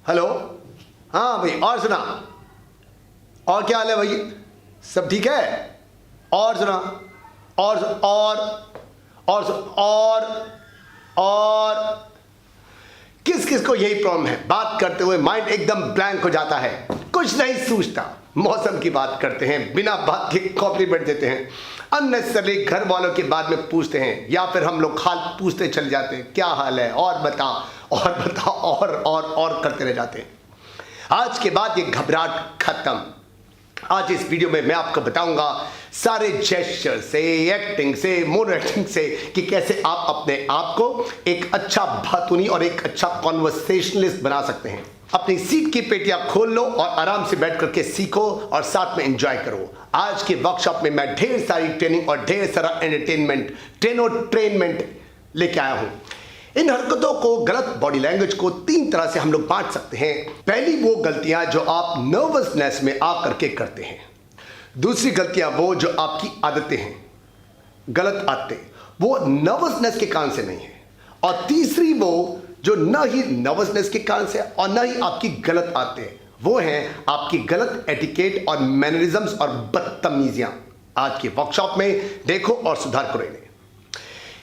Hello. हाँ भाई, और सुना? और क्या हाल है भाई? सब ठीक है? और सुना? और किस किस को यही प्रॉब्लम है? बात करते हुए माइंड एकदम ब्लैंक हो जाता है, कुछ नहीं सूझता। मौसम की बात करते हैं, बिना बात के कॉम्प्लीमेंट देते हैं, अननेसेसरली घर वालों के बाद में पूछते हैं, या फिर हम लोग हाल पूछते चले जाते हैं, क्या हाल है, और बता और करते रह जाते हैं। आज के बाद ये घबराहट खत्म। आज इस वीडियो में मैं आपको बताऊंगा सारे जेस्चर से, एक्टिंग से, मोनो एक्टिंग से, कि कैसे आप अपने आप को एक अच्छा भातुनी और एक अच्छा कॉन्वर्सेशनलिस्ट बना सकते हैं। अपनी सीट की पेटियां खोल लो और आराम से बैठ करके सीखो और साथ में एंजॉय करो। आज के वर्कशॉप में मैं ढेर सारी ट्रेनिंग और ढेर सारा एंटरटेनमेंट, ट्रेनमेंट लेके आया हूं। इन हरकतों को, गलत बॉडी लैंग्वेज को 3 तरह से हम लोग बांट सकते हैं। पहली वो गलतियां जो आप नर्वसनेस में आकर के करते हैं। दूसरी गलतियां वो जो आपकी आदतें हैं, गलत आदतें, वो नर्वसनेस के कारण से नहीं है। और तीसरी वो जो न ही नर्वसनेस के कारण से और न ही आपकी गलत आदतें, वो हैं आपकी गलत एटिकेट और मैनरिज्म्स और बदतमीजियां। आज के वर्कशॉप में देखो और सुधार करो इन्हें।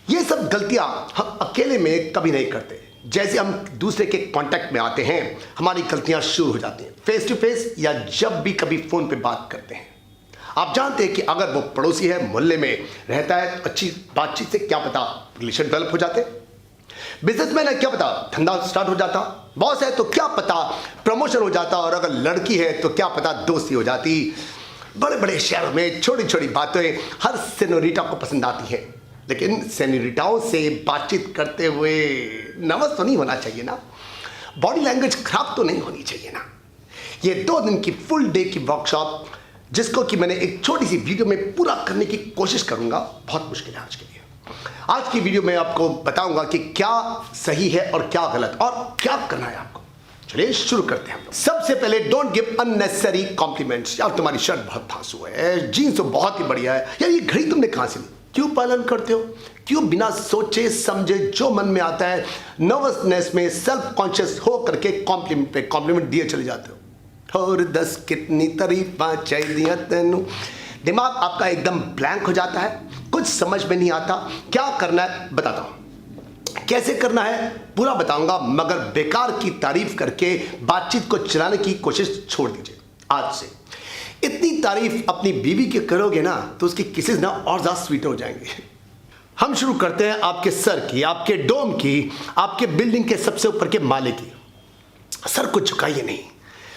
ये सब गलतियां हम अकेले में कभी नहीं करते। जैसे हम दूसरे के कांटेक्ट में आते हैं, हमारी गलतियां शुरू हो जाती हैं, फेस टू फेस या जब भी कभी फोन पे बात करते हैं। आप जानते हैं कि अगर वो पड़ोसी है, मोहल्ले में रहता है, अच्छी बातचीत से क्या पता रिलेशन डेवलप हो जाते, बिजनेसमैन है क्या पता धंधा स्टार्ट हो जाता, बॉस है तो क्या पता प्रमोशन हो जाता, और अगर लड़की है तो क्या पता दोस्ती हो जाती। बड़े बड़े शहरों में छोटी छोटी बातें हर सेनोरिटा को पसंद आती हैं, लेकिन सेनोरिटाओं से बातचीत करते हुए नर्वस तो नहीं होना चाहिए ना, बॉडी लैंग्वेज खराब तो नहीं होनी चाहिए ना। ये 2 दिन की फुल डे की वर्कशॉप, जिसको कि मैंने एक छोटी सी वीडियो में पूरा करने की कोशिश करूंगा, बहुत मुश्किल है आज के लिए। आज की वीडियो में आपको बताऊंगा कि क्या सही है और क्या गलत, और क्या करना है आपको। चलिए शुरू करते हैं। सबसे पहले, डोंट गिव अननेसेसरी कॉम्प्लीमेंट्स। यार तुम्हारी शर्ट बहुत धांसू है, जीन्स तो बहुत ही बढ़िया है, यार ये घड़ी तुमने कहां से ली, क्यों पालन करते हो, क्यों बिना सोचे समझे जो मन में आता है नर्वसनेस में सेल्फ कॉन्शियस हो करके कॉम्प्लीमेंट पे कॉम्प्लीमेंट दिए चले जाते हो। और 10 कितनी तारीफां चाहिए तेनू। दिमाग आपका एकदम ब्लैंक हो जाता है, कुछ समझ में नहीं आता। क्या करना है बताता हूं, कैसे करना है पूरा बताऊंगा, मगर बेकार की तारीफ करके बातचीत को चलाने की कोशिश छोड़ दीजिए। आज से इतनी तारीफ अपनी बीवी के करोगे ना तो उसकी किसेस ना और ज्यादा स्वीट हो जाएंगे। हम शुरू करते हैं आपके सर की, आपके डोम की, आपके बिल्डिंग के सबसे ऊपर के माले की। सर को झुकाइए नहीं,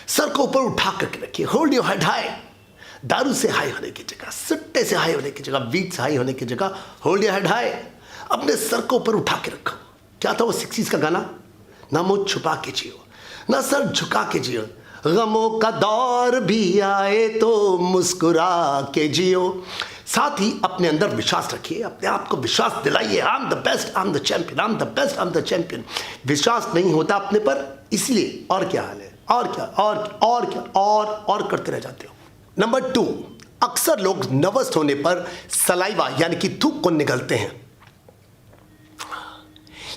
सर को ऊपर उठा करके रखिए, होल्ड योर हेड हाई। दारू से हाई होने की जगह, सुट्टे से हाई होने की जगह, वीट से हाई होने की जगह होल्ड योर हेड हाई। अपने सर को ऊपर उठा के रखो। क्या था वो 60s का गाना, ना मुंह छुपा के जियो, ना सर झुका के जियो, गमों का दौर भी आए तो मुस्कुरा के जियो। साथ ही अपने अंदर विश्वास रखिए, अपने आप को विश्वास दिलाइए, I am the best, I am the champion, I am the best, I am the champion. विश्वास नहीं होता अपने पर, इसलिए और क्या हाल है, और क्या और करते रह जाते हो। नंबर 2, अक्सर लोग नर्वस होने पर सलाइवा यानी कि थूक को निगलते हैं।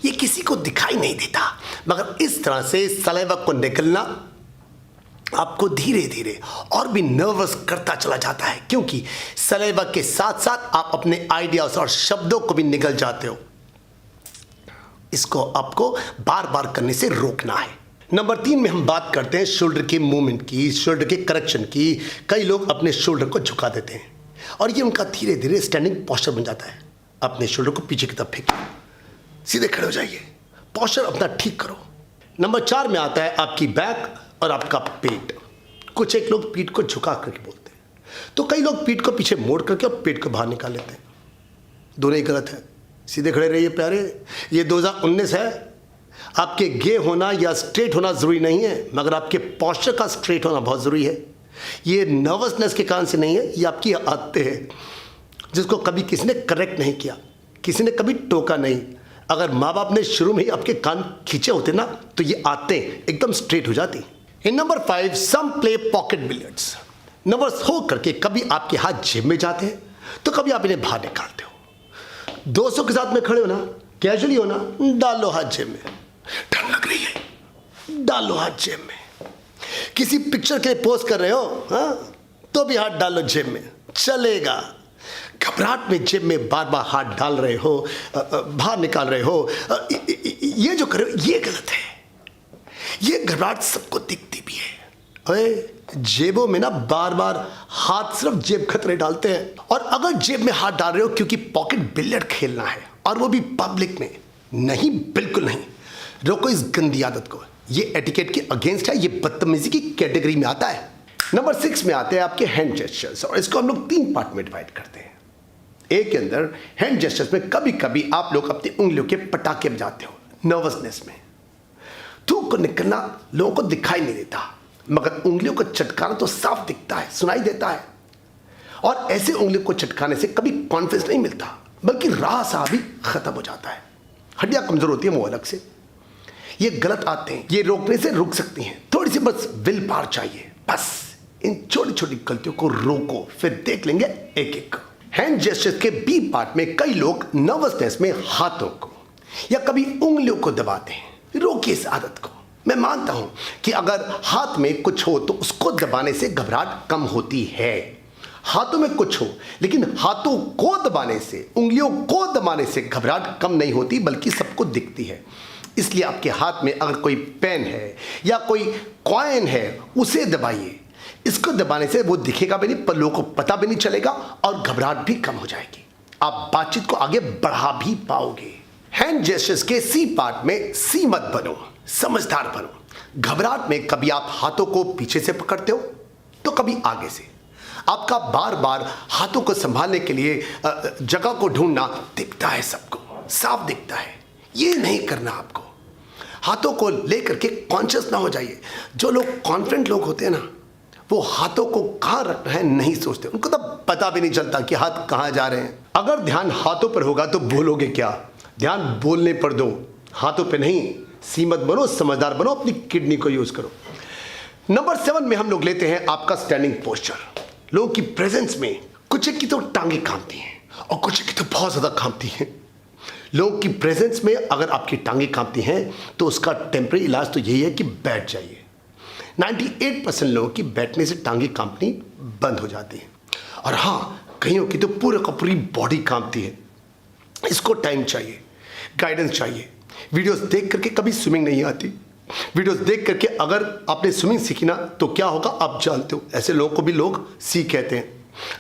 ये किसी को दिखाई नहीं देता, मगर इस तरह से सलाइवा को निगलना आपको धीरे धीरे और भी नर्वस करता चला जाता है, क्योंकि सलाइवा के साथ साथ आप अपने आइडियाज और शब्दों को भी निगल जाते हो। इसको आपको बार बार करने से रोकना है। नंबर 3 में हम बात करते हैं शोल्डर के मूवमेंट की, शोल्डर के करेक्शन की। कई लोग अपने शोल्डर को झुका देते हैं और ये उनका धीरे धीरे स्टैंडिंग पोस्चर बन जाता है। अपने शोल्डर को पीछे की तरफ फेंकिए, सीधे खड़े हो जाइए, पोस्चर अपना ठीक करो। नंबर 4 में आता है आपकी बैक और आपका पेट। कुछ एक लोग पीठ को झुका करके बोलते हैं, तो कई लोग पीठ को पीछे मोड़ करके और पेट को बाहर निकाल लेते हैं। दोनों ही गलत है। सीधे खड़े रहिए प्यारे, ये 2019 है। आपके गे होना या स्ट्रेट होना जरूरी नहीं है, मगर आपके पोस्चर का स्ट्रेट होना बहुत जरूरी है। ये नर्वसनेस के कारण से नहीं है, ये आपकी आदतें हैं, जिसको कभी किसी ने करेक्ट नहीं किया, किसी ने कभी टोका नहीं। अगर माँ बाप ने शुरू में ही आपके कान खींचे होते ना, तो ये आदतें एकदम स्ट्रेट हो जाती। इन नंबर 5, सम प्ले पॉकेट बिलियर्ड्स। नर्वस हो करके कभी आपके हाथ जेब में जाते हैं तो कभी आप इन्हें बाहर निकालते हो। दोस्तों के साथ में खड़े हो ना, कैजुअली हो ना, डाल लो हाथ जेब में। डर लग रही है, डालो हाथ जेब में। किसी पिक्चर के लिए पोस्ट कर रहे हो, हाँ, तो भी हाथ डालो जेब में, चलेगा। घबराहट में जेब में बार बार हाथ डाल रहे हो, बाहर निकाल रहे हो, ये जो कर रहे हो ये गलत है। ये घबराहट सबको दिखती भी है। अरे जेबों में ना बार बार हाथ सिर्फ जेब खतरे डालते हैं। और अगर जेब में हाथ डाल रहे हो क्योंकि पॉकेट बिलियर्ड खेलना है और वो भी पब्लिक में, नहीं, बिल्कुल नहीं, रोको इस गंदी आदत को। ये एटिकेट के अगेंस्ट है, ये बदतमीजी की कैटेगरी में आता है। नंबर 6 में आते हैं आपके हैंड जेस्चर्स, और इसको हम लोग 3 पार्ट में डिवाइड करते हैं। एक के अंदर हैंड जेस्चर्स में कभी कभी आप लोग अपनी उंगलियों के पटाखे बजाते हो नर्वसनेस में। थूक को निकलना लोगों को दिखाई नहीं देता, मगर उंगलियों को चटकाना तो साफ दिखता है, सुनाई देता है। और ऐसे उंगलियों को चटकाने से कभी कॉन्फिडेंस नहीं मिलता, बल्कि राह सा भी खत्म हो जाता है। हड्डियां कमजोर होती है वो अलग से। ये गलत आते हैं, ये रोकने से रुक सकती हैं। थोड़ी सी बस विल पावर चाहिए। बस इन छोटी छोटी गलतियों को रोको, फिर देख लेंगे एक एक। हैंड जेस्चर्स के बी पार्ट में कई लोग नर्वसनेस में हाथों को या कभी उंगलियों को दबाते हैं। रोकिए इस आदत को। मैं मानता हूं कि अगर हाथ में कुछ हो तो उसको दबाने से घबराहट कम होती है। हाथों में कुछ हो लेकिन हाथों को दबाने से, उंगलियों को दबाने से घबराहट कम नहीं होती, बल्कि सबको दिखती है। इसलिए आपके हाथ में अगर कोई पेन है या कोई कॉइन है, उसे दबाइए। इसको दबाने से वो दिखेगा भी नहीं, पर लोगों को पता भी नहीं चलेगा और घबराहट भी कम हो जाएगी। आप बातचीत को आगे बढ़ा भी पाओगे। हैंड जेस्चर्स के सी पार्ट में सी मत बनो, समझदार बनो। घबराहट में कभी आप हाथों को पीछे से पकड़ते हो तो कभी आगे से। आपका बार बार हाथों को संभालने के लिए जगह को ढूंढना दिखता है, सबको साफ दिखता है। ये नहीं करना आपको। हाथों को लेकर के कॉन्शियस ना हो जाइए। जो लोग कॉन्फिडेंट लोग होते हैं ना, वो हाथों को कहाँ रखना है नहीं सोचते। उनको तो पता भी नहीं चलता कि हाथ कहाँ जा रहे हैं। अगर ध्यान हाथों पर होगा तो बोलोगे क्या? ध्यान बोलने पर दो, हाथों पे नहीं। सीमत बनो, समझदार बनो, अपनी किडनी को यूज करो। नंबर 7 में हम लोग लेते हैं आपका स्टैंडिंग पोस्चर। लोगों की प्रेजेंस में कुछ की तो टांगे कांपती हैं और कुछ की तो बहुत ज्यादा कांपती हैं। लोगों की प्रेजेंस में अगर आपकी टांगे कांपती हैं तो उसका टेम्परेरी इलाज तो यही है कि बैठ जाइए। 98% लोगों की बैठने से टांगे कांपनी बंद हो जाती है। और हाँ, कईयों की तो पूरे का पूरी बॉडी कांपती है। इसको टाइम चाहिए, गाइडेंस चाहिए। वीडियोस देख करके कभी स्विमिंग नहीं आती। वीडियोस देख करके अगर आपने स्विमिंग सीखी ना तो क्या होगा आप जानते हो। ऐसे लोगों को भी लोग सीख कहते हैं।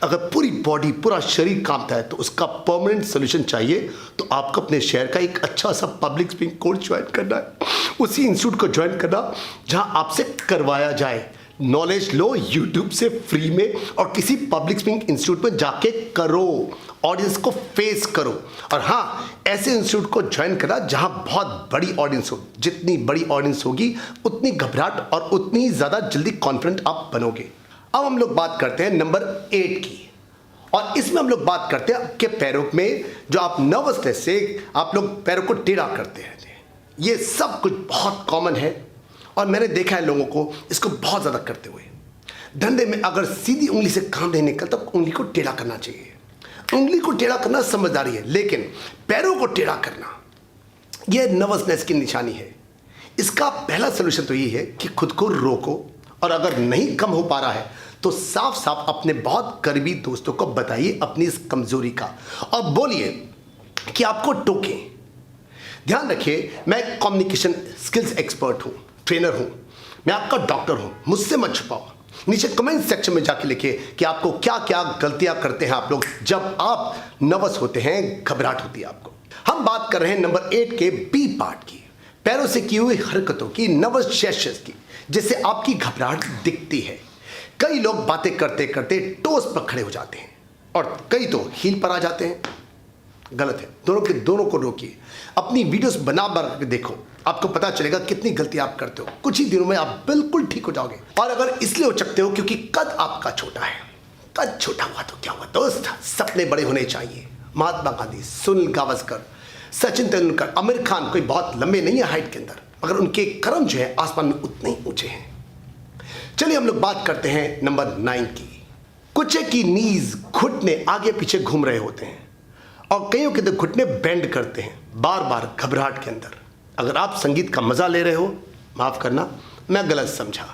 अगर पूरी बॉडी, पूरा शरीर कांपता है तो उसका परमानेंट सोल्यूशन चाहिए। तो आपको अपने शहर का एक अच्छा सा पब्लिक स्पीकिंग कोर्स ज्वाइन करना है। उसी इंस्टीट्यूट को ज्वाइन करना जहां आपसे करवाया जाए। नॉलेज लो यूट्यूब से फ्री में, और किसी पब्लिक स्पीकिंग इंस्टीट्यूट में जाके करो। ऑडियंस को फेस करो। और हाँ, ऐसे इंस्टीट्यूट को ज्वाइन करा जहां बहुत बड़ी ऑडियंस हो। जितनी बड़ी ऑडियंस होगी उतनी घबराहट और उतनी ही ज्यादा जल्दी कॉन्फिडेंट आप बनोगे। अब हम लोग बात करते हैं नंबर 8 की, और इसमें हम लोग बात करते हैं आपके पैरों में जो आप नर्वसनेस से आप लोग पैरों को टेढ़ा करते हैं। ये सब कुछ बहुत कॉमन है और मैंने देखा है लोगों को इसको बहुत ज़्यादा करते हुए। धंधे में अगर सीधी उंगली से काम नहीं निकलता तो उंगली को टेढ़ा करना चाहिए। उंगली को टेढ़ा करना समझदारी है, लेकिन पैरों को टेढ़ा करना यह नर्वसनेस की निशानी है। इसका पहला सोल्यूशन तो ये है कि खुद को रोको, और अगर नहीं कम हो पा रहा है तो साफ साफ अपने बहुत करीबी दोस्तों को बताइए अपनी इस कमजोरी का, और बोलिए कि आपको टोकें। ध्यान रखिए, मैं कम्युनिकेशन स्किल्स एक्सपर्ट हूं, ट्रेनर हूं, मैं आपका डॉक्टर हूं। मुझसे मत छुपाओ। नीचे कमेंट सेक्शन में जाके लिखिए कि आपको क्या क्या गलतियां करते हैं आप लोग जब आप नर्वस होते हैं, घबराहट होती है आपको। हम बात कर रहे हैं नंबर 8 के बी पार्ट की, पैरों से की हुई हरकतों की, नर्वस जेस्चर्स की, जिससे आपकी घबराहट दिखती है। कई लोग बातें करते करते टोस पर खड़े हो जाते हैं और कई तो हील पर आ जाते हैं। गलत है। दोनों के दोनों को रोकिए। अपनी वीडियोस बना के देखो, आपको पता चलेगा कितनी गलती आप करते हो। कुछ ही दिनों में आप बिल्कुल ठीक हो जाओगे। और अगर इसलिए हो सकते हो क्योंकि कद आपका छोटा है। कद छोटा हुआ तो क्या हुआ दोस्त, सपने बड़े होने चाहिए। महात्मा गांधी, सुनील गावस्कर, सचिन तेंदुलकर, आमिर खान कोई बहुत लंबे नहीं है हाइट के अंदर, मगर उनके कर्म जो है आसमान में उतने ही ऊंचे हैं। चलिए हम लोग बात करते हैं नंबर 9 की। कुछ की नीज, घुटने आगे पीछे घूम रहे होते हैं और कईयों के तो घुटने बेंड करते हैं बार बार घबराहट के अंदर। अगर आप संगीत का मजा ले रहे हो माफ करना, मैं गलत समझा।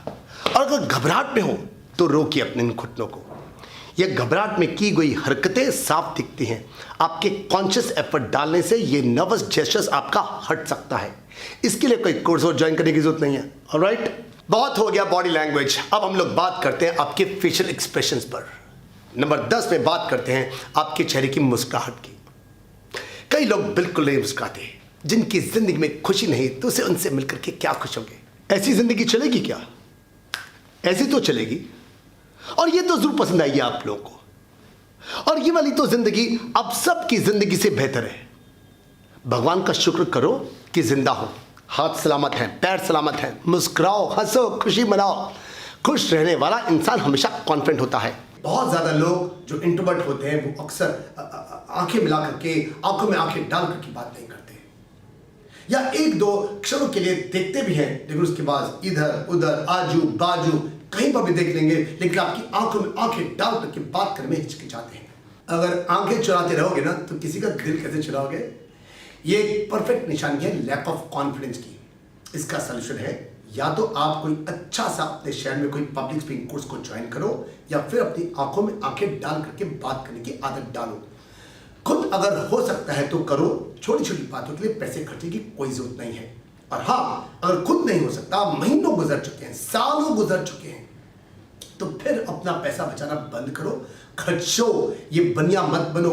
और अगर घबराहट में हो तो रोकिए अपने इन घुटनों को। यह घबराहट में की गई हरकतें साफ दिखती हैं। आपके कॉन्शियस एफर्ट डालने से ये नर्वस जेस्चर्स आपका हट सकता है। इसके लिए कोई कोर्स और ज्वाइन करने की जरूरत नहीं है। ऑलराइट, बहुत हो गया बॉडी लैंग्वेज। अब हम लोग बात करते हैं आपके फेशियल एक्सप्रेशंस पर। नंबर 10 में बात करते हैं आपके चेहरे की मुस्कुराहट की। कई लोग बिल्कुल नहीं मुस्कुराते। जिनकी जिंदगी में खुशी नहीं तो उसे उनसे मिलकर के क्या खुश होंगे। ऐसी जिंदगी चलेगी क्या? ऐसी तो चलेगी, और ये तो जरूर पसंद आएगी आप लोगों को। और ये वाली तो जिंदगी अब सबकी जिंदगी से बेहतर है। भगवान का शुक्र करो कि जिंदा हो, हाथ सलामत हैं, पैर सलामत हैं। मुस्कुराओ, हंसो, खुशी मनाओ। खुश रहने वाला इंसान हमेशा कॉन्फिडेंट होता है। बहुत ज्यादा लोग जो इंट्रोवर्ट होते हैं वो अक्सर आंखें मिला करके, आंखों में आंखें डाल करके बात नहीं करते, या एक दो क्षणों के लिए देखते भी हैं, लेकिन उसके बाद इधर उधर आजू बाजू कहीं पर भी देख लेंगे, लेकिन आपकी आंखों में आंखें डाल करके बात करने में हिचकिचाते हैं। अगर आंखें चुराते रहोगे ना तो किसी का दिल कैसे चुराओगे? ये एक परफेक्ट निशानी है लैक ऑफ कॉन्फिडेंस की। इसका सोल्यूशन है या तो आप कोई अच्छा सा अपने शहर में कोई पब्लिक स्पीकिंग कोर्स को ज्वाइन करो, या फिर अपनी आंखों में आंखें डाल करके बात करने की आदत डालो। खुद अगर हो सकता है तो करो। छोटी छोटी बातों के लिए पैसे खर्चने की कोई जरूरत नहीं है। और हाँ, अगर खुद नहीं हो सकता, महीनों गुजर चुके हैं, सालों गुजर चुके हैं, तो फिर अपना पैसा बचाना बंद करो, खर्चो। ये बनिया मत बनो।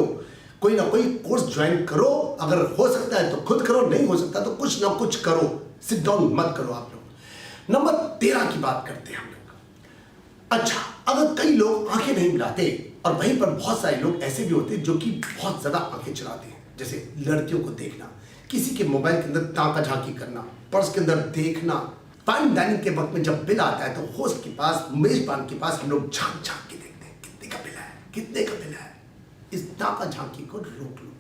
कोई ना कोई कोर्स ज्वाइन करो। अगर हो सकता है तो खुद करो, नहीं हो सकता तो कुछ ना कुछ करो। सिट डाउन मत करो आप लोग। नंबर 13 की बात करते हैं हम लोग। अच्छा, अगर कई लोग आंखें नहीं मिलाते और वहीं पर बहुत सारे लोग ऐसे भी होते हैं जो कि बहुत ज्यादा आंखें चलाते हैं, जैसे लड़कियों को देखना, किसी के मोबाइल के अंदर ताका झांकी करना, पर्स के अंदर देखना। फाइन डाइनिंग के वक्त में जब बिल आता है तो होस्ट के पास, मेजबान के पास हम लोग झांक झांक के देखते हैं कितने का बिल है, कितने का बिल है। इस ताका झांकी को रोक लो।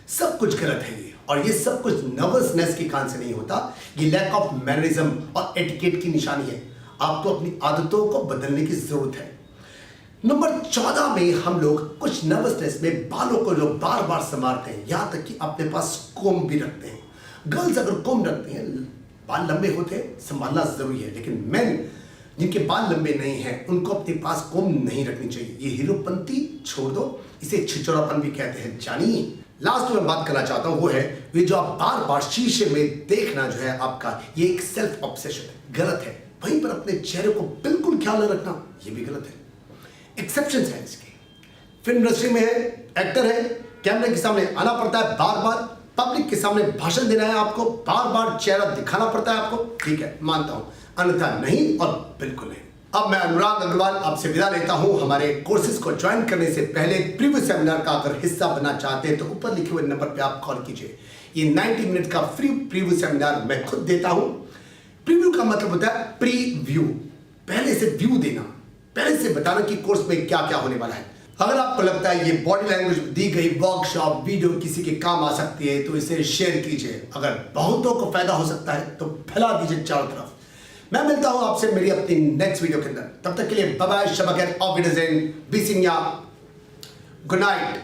सब कुछ गलत है ये, और ये सब कुछ नर्वसनेस के कारण से नहीं होता। ये लैक ऑफ मैनरिज्म और एटिकेट की निशानी है। आपको अपनी आदतों को बदलने की जरूरत है। नंबर 14 में हम लोग कुछ नर्वसनेस में बालों को लोग बार बार संवारते हैं, यहां तक कि अपने पास कोम भी रखते हैं। गर्ल्स अगर कोम रखती हैं, बाल लंबे होते हैं, संभालना जरूरी है, लेकिन मेन जिनके बाल लंबे नहीं हैं उनको अपने पास कोम नहीं रखनी चाहिए। ये हीरोपंती छोड़ दो, इसे छिछोरापन भी कहते हैं जानिए। लास्ट में बात करना चाहता हूं वो है ये जो आप बार बार शीशे में देखना जो है आपका, ये एक सेल्फ ऑब्सेशन है, गलत है। वहीं पर अपने चेहरे को बिल्कुल ख्याल न रखना, ये भी गलत है। एक्सेप्शंस है इसके। फिल्म इंडस्ट्री में है, एक्टर है, कैमरे के सामने आना पड़ता है बार बार, पब्लिक के सामने भाषण देना है आपको, बार बार चेहरा दिखाना पड़ता है आपको, ठीक है मानता हूं, अन्यथा नहीं और बिल्कुल नहीं। अब मैं अनुराग अग्रवाल आपसे विदा लेता हूं। हमारे कोर्सेज को ज्वाइन करने से पहले प्रीव्यू सेमिनार का अगर हिस्सा बनना चाहते हैं तो ऊपर लिखे हुए नंबर पे आप कॉल कीजिए। ये 90 मिनट का फ्री प्रीव्यू सेमिनार मैं खुद देता हूं। प्रीव्यू का मतलब होता है प्रीव्यू, पहले से व्यू देना, पहले से बताना कि कोर्स में क्या क्या होने वाला है। अगर आपको लगता है ये बॉडी लैंग्वेज दी गई वर्कशॉप वीडियो किसी के काम आ सकती है तो इसे शेयर कीजिए। अगर बहुतों को फायदा हो सकता है तो फैला दीजिए चारों तरफ। मैं मिलता हूं आपसे मेरी अपनी नेक्स्ट वीडियो के अंदर। तब तक के लिए बाय बाय, शब खैर, ऑफ विडर्जेन, बी सिंह, गुड नाइट।